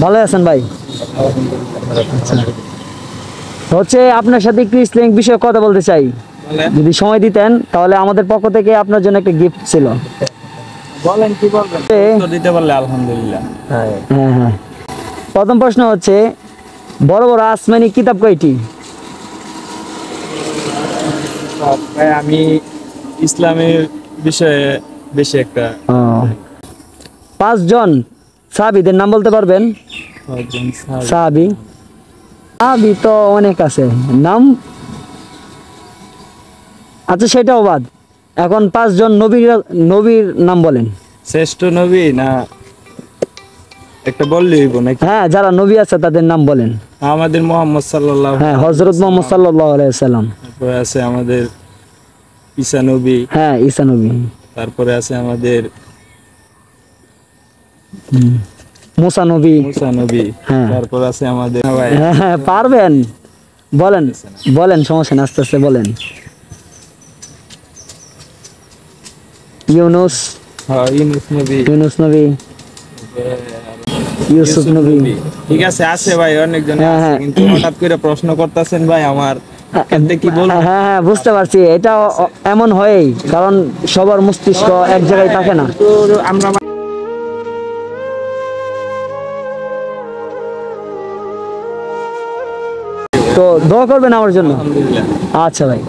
ভালো আছেন ভাই? আচ্ছা, হচ্ছে আপনার সাথে একটু ইসলামিক বিষয়ে কথা বলতে চাই, যদি সময় দিতেন তাহলে আমাদের পক্ষ থেকে আপনার জন্য একটা গিফট ছিল। বলেন কি বলবেন, দিতে পারলে আলহামদুলিল্লাহ। হ্যাঁ হ্যাঁ, প্রথম প্রশ্ন হচ্ছে বড় বড় আসমানি কিতাব কয়টি? ভাই আমি ইসলামের বিষয়ে বেশি একটা 5 জন সাহাবীদের নাম বলতে পারবেন? সাহাবী সাহাবী তো অনেক আছে নাম। আচ্ছা সেটাও বাদ, এখন 5 জন নবীর নাম বলেন। শ্রেষ্ঠ নবী না একটা বললেই হইব নাকি? হ্যাঁ, যারা নবী আছে তাদের নাম বলেন। আমাদের মুহাম্মদ সাল্লাল্লাহু, হ্যাঁ, হযরত মুহাম্মদ সাল্লাল্লাহু আলাইহি সাল্লাম। তারপরে আছে আমাদের ঈসা নবী। হ্যাঁ, ঈসা নবী। তারপরে আছে আমাদের মুসা নবী। হ্যাঁ, তারপর আছে আমাদের হ্যাঁ পারবেন, বলেন বলেন, সমস্যা না, আস্তে আস্তে বলেন। ইউনুস নবী, ইউসুফ নবী। ঠিক আছে, আছে ভাই অনেকজন আছে, কিন্তু হঠাৎ করে প্রশ্ন করতেছেন ভাই আমার কি বলবো। হ্যাঁ বুঝতে পারছি, এটা এমন হয়ই, কারণ সবার মস্তিষ্ক এক জায়গায় থাকে না। আমরা তো দোয়া করবেন আমার জন্য। আলহামদুলিল্লাহ। আচ্ছা ভাই।